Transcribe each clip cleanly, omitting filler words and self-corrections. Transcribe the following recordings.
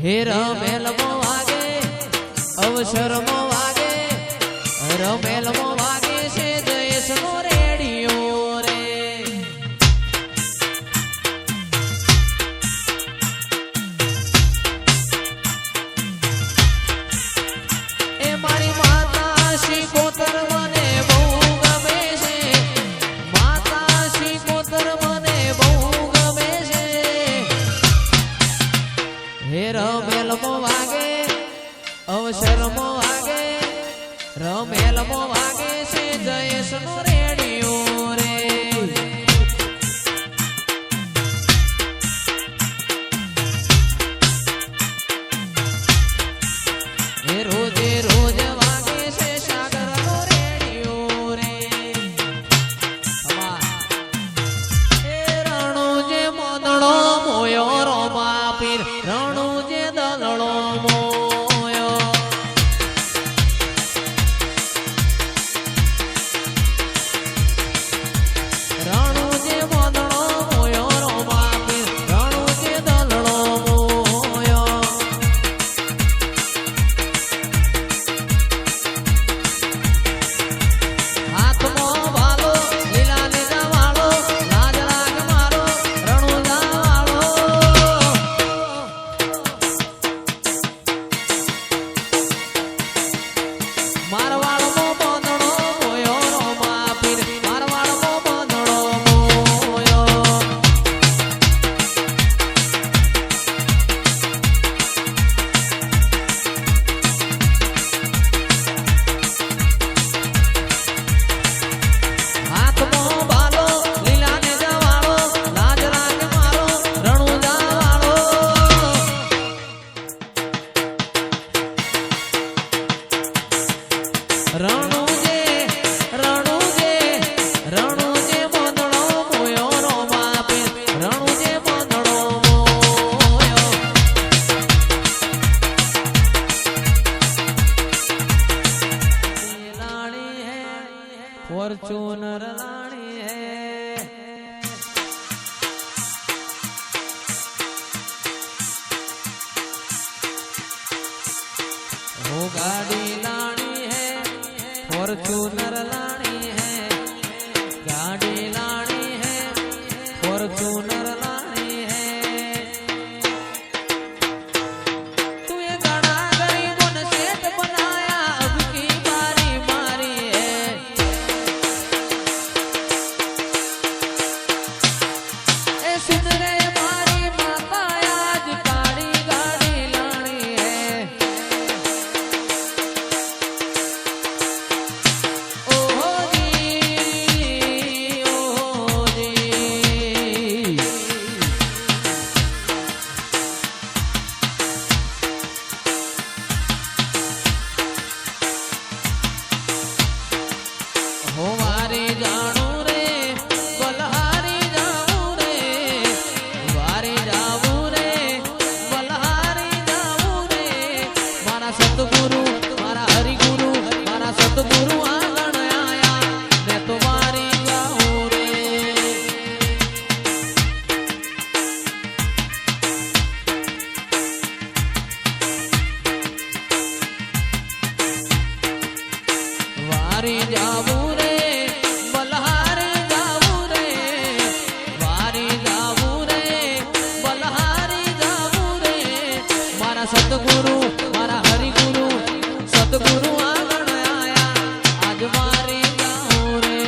हे रमेल मो वागे अवसर मो वागे रमेल मो वागे से जयेश नो रेडियो रे ए मारी माता श्री कोतर मने बहु गमे छे माता श्री कोतर मने बहु गमे छे हे रमेल मो वागे अवसर मो वागे रमेल मो वागे से जयेश नो रेडियो रे हे रोजे रोज वागे से सागर नो रेडियो रे हे रणु जे मोदड़ो मोयो रोमा पीर रणु जे दलड़ो मोयो रणु जे मोदड़ो मोयो रोमा पीर रणु जे दलड़ो मोयो हाथमो वालो लीला ने जवालो लाज लाग मारो रणु जावालो मारवाड़ मो बंधड़ो मोयो रोमा पीर मारवाड़ मो बंधड़ो मोयो हाथमो वालो लीला ने जवालो लाज लाग मारो रणु जावालो रणु जे बंधड़ो मोयो रोमा पीर रणु जे बंधड़ो मोयो लाणी है फॉर्च्यूनर लाणी है वो गाड़ी लानी है फॉर्च्यूनर लानी है गाड़ी लानी है फॉर्च्यूनर लानी है तू ये गाना गरीबों ने सेठ बनाया अब की बारी मारी है ए सुन रे मारी माता आज गाड़ी गाड़ी लानी है ओहो जी हो मारी जानू रे बलहारी जाऊं रे वारी जाऊं रे बलहारी जाऊं रे मारा सतगुरु मारा हरिगुरु मारा सतगुरु आंगण आया मैं तो वारी जाऊं रे वारी जाऊं रे बलहारी जाऊं रे वारी जाऊं रे बलहारी जाऊं रे मारा सतगुरु मारा हरिगुरु सतगुरु आंगण आया आज वारी जाऊं रे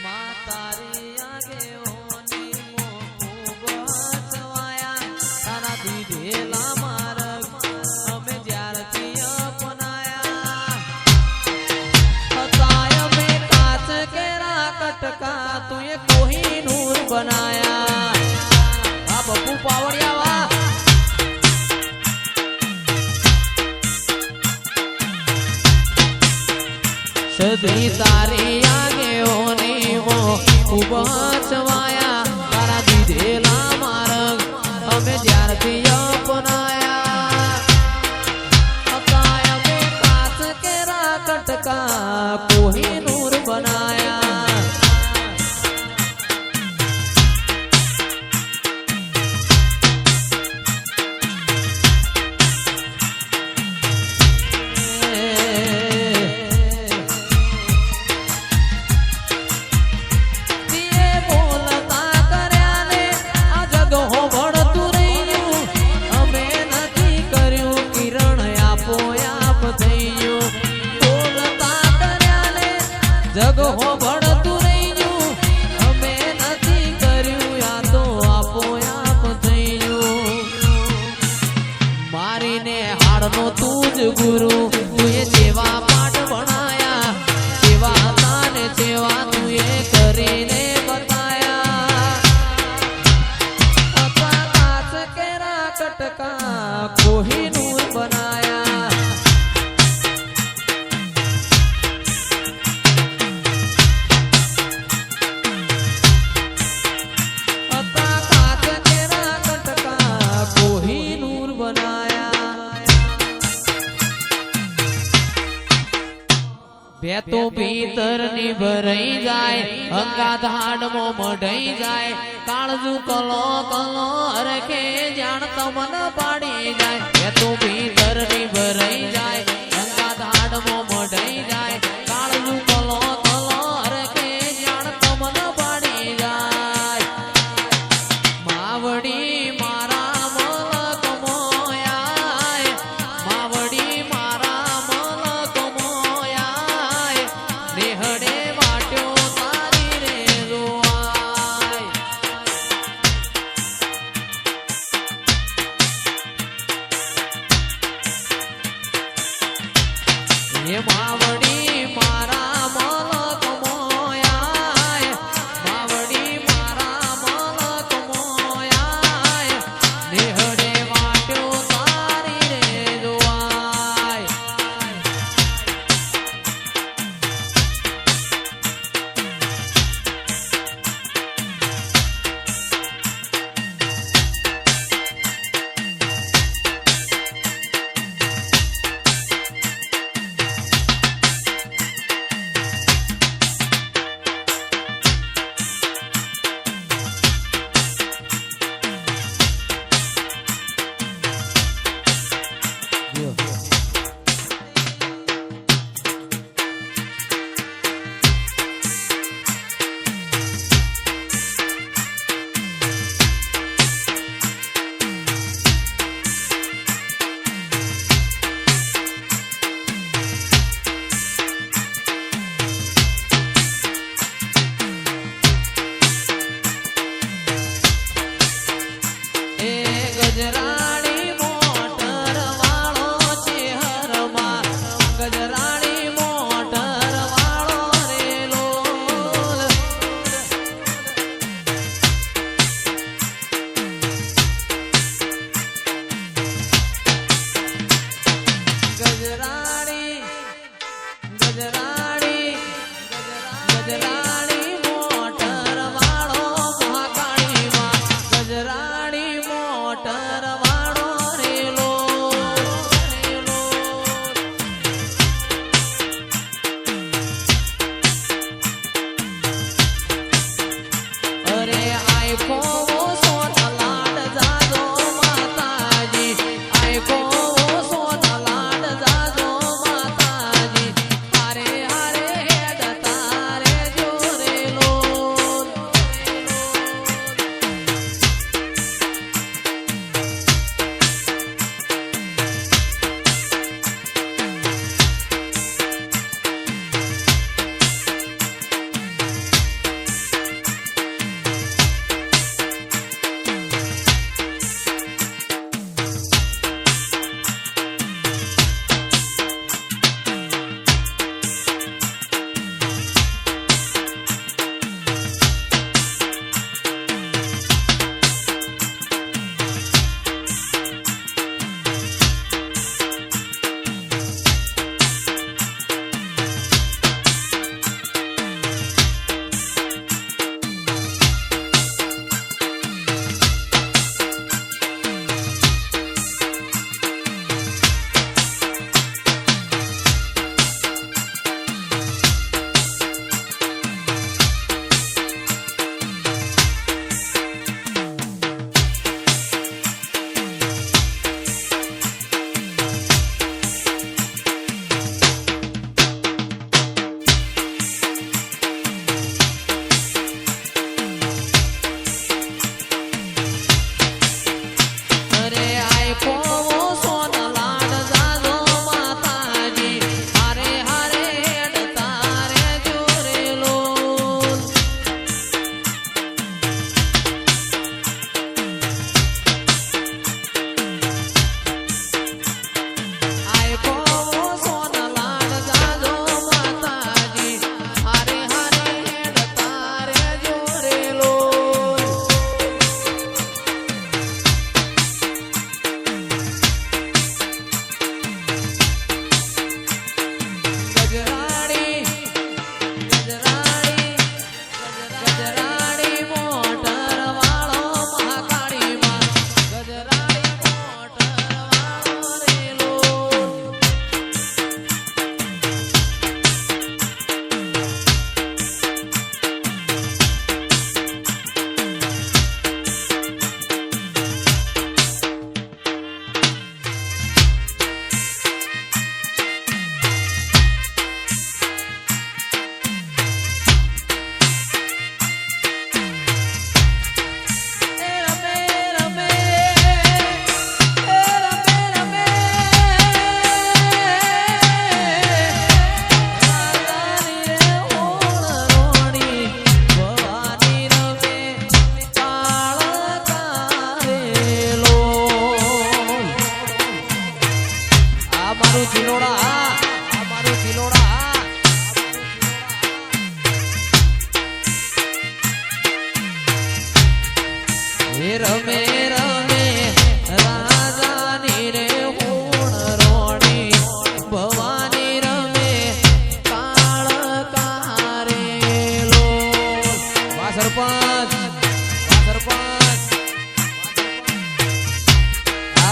मातारी आगे होनी मोकू बचवाया तारा दीधेला मार्ग અમે જ્યારથી અપનાયા હતાય મે કાચ કેરા કટકા તુએ કોહિનૂર બનાયા આ બપુ પાવડિયા વા સદી તારી આગે હોની મો ખૂબ છવાયા તારા દીધેલા માર્ગ અમે જ્યારથી અપનાયા હતાય મે કાચ કેરા કટકા કોહિનૂર જગ હો ભળતું રહી ગયું અમે નથી કર્યું આ તો આપો આપ થઈ ગયું મારીને હાડનો તું જ ગુરુ તુએ જેવા પાઠ ભણાયા જેવા હતા ને જેવા તુએ કરીને બતાયા હતા કાચ કેરા કટકા કોહિનૂર બનાયા હતા કાચ કેરા કટકા કોહિનૂર બનાયા બે તો ભીતર ની ભરાઈ જાય અંગાત હાડમો મઢાઈ જાય કાળજુ કલો કલો હરખે જાણ તમન પાડી જાય બે તો ભીતર ની ભરાઈ જાય અંગાત હાડમો મઢાઈ જાય કાળજુ કલો કલો હરખે જાણ તમન પાડી જાય માવડી મારા મલક મોયાય માવડી મારા મલક મોયાય નેહડે વાટ્યો તારી રે જોવાય એ માવડી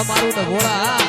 મારું ડભોળા